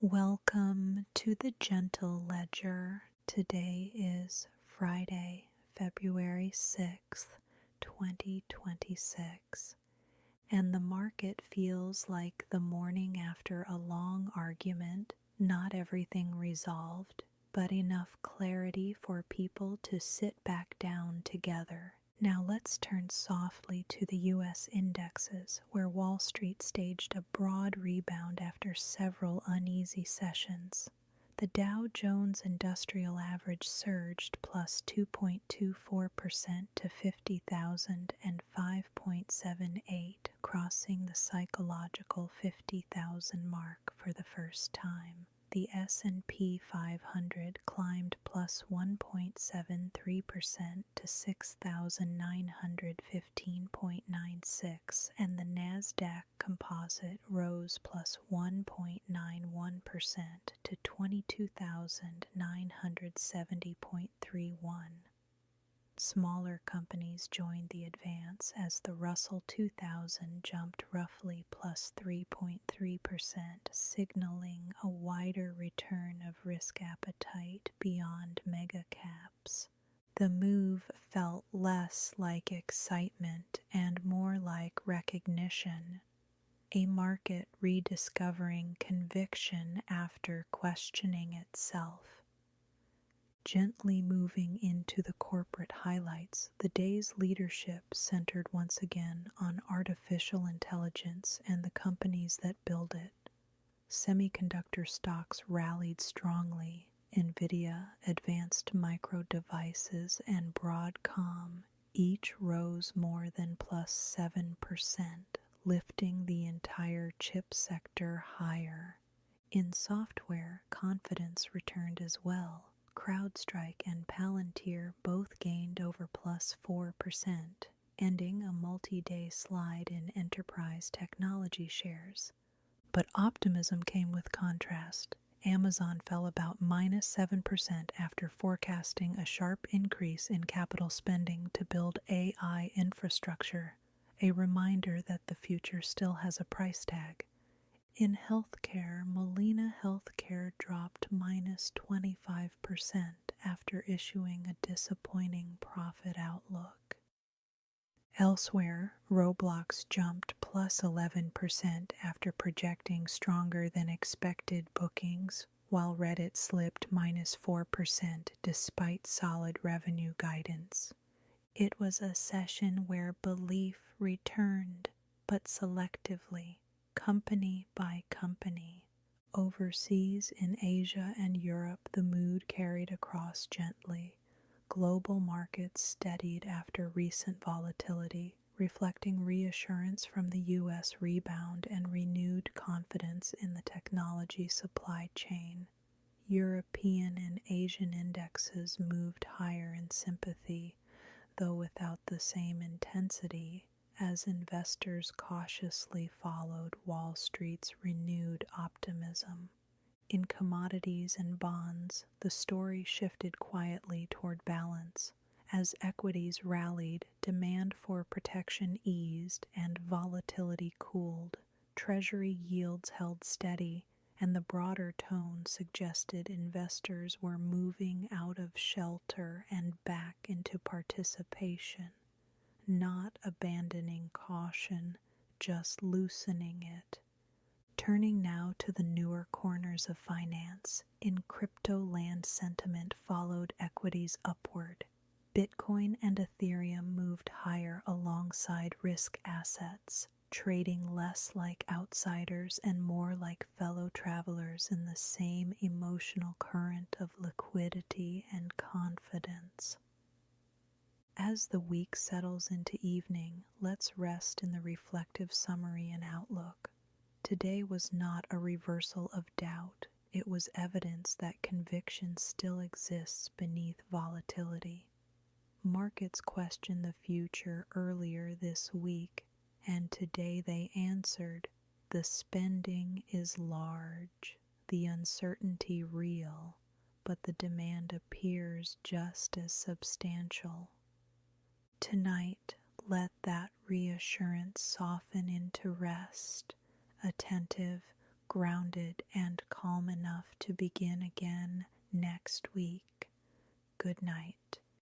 Welcome to the Gentle Ledger. Today is Friday, February 6th, 2026, and the market feels like the morning after a long argument, not everything resolved, but enough clarity for people to sit back down together. Now let's turn softly to the U.S. indexes, where Wall Street staged a broad rebound after several uneasy sessions. The Dow Jones Industrial Average surged plus 2.24% to 50,005.78, crossing the psychological 50,000 mark for the first time. The S&P 500 climbed plus 1.73% to 6,915.96, and the Nasdaq Composite rose plus 1.91% to 22,970.31. Smaller companies joined the advance as the Russell 2000 jumped roughly plus 3.3%, signaling a wider return of risk appetite beyond mega caps. The move felt less like excitement and more like recognition, a market rediscovering conviction after questioning itself. Gently moving into the corporate highlights, the day's leadership centered once again on artificial intelligence and the companies that build it. Semiconductor stocks rallied strongly. Nvidia, Advanced Micro Devices, and Broadcom each rose more than plus 7%, lifting the entire chip sector higher. In software, confidence returned as well. CrowdStrike and Palantir both gained over plus 4%, ending a multi-day slide in enterprise technology shares. But optimism came with contrast. Amazon fell about minus 7% after forecasting a sharp increase in capital spending to build AI infrastructure, a reminder that the future still has a price tag. In healthcare, Molina Healthcare dropped minus 25% after issuing a disappointing profit outlook. Elsewhere, Roblox jumped plus 11% after projecting stronger than expected bookings, while Reddit slipped minus 4% despite solid revenue guidance. It was a session where belief returned, but selectively, company by company. Overseas, in Asia and Europe, the mood carried across gently. Global markets steadied after recent volatility, reflecting reassurance from the U.S. rebound and renewed confidence in the technology supply chain. European and Asian indexes moved higher in sympathy, though without the same intensity, as investors cautiously followed Wall Street's renewed optimism. In commodities and bonds, the story shifted quietly toward balance. As equities rallied, demand for protection eased and volatility cooled. Treasury yields held steady, and the broader tone suggested investors were moving out of shelter and back into participation. Not abandoning caution, just loosening it. Turning now to the newer corners of finance, in crypto land sentiment followed equities upward. Bitcoin and Ethereum moved higher alongside risk assets, trading less like outsiders and more like fellow travelers in the same emotional current of liquidity and confidence. As the week settles into evening, let's rest in the reflective summary and outlook. Today was not a reversal of doubt. It was evidence that conviction still exists beneath volatility. Markets questioned the future earlier this week, and today they answered, the spending is large, the uncertainty real, but the demand appears just as substantial. Tonight, let that reassurance soften into rest, attentive, grounded and calm enough to begin again next week. Good night.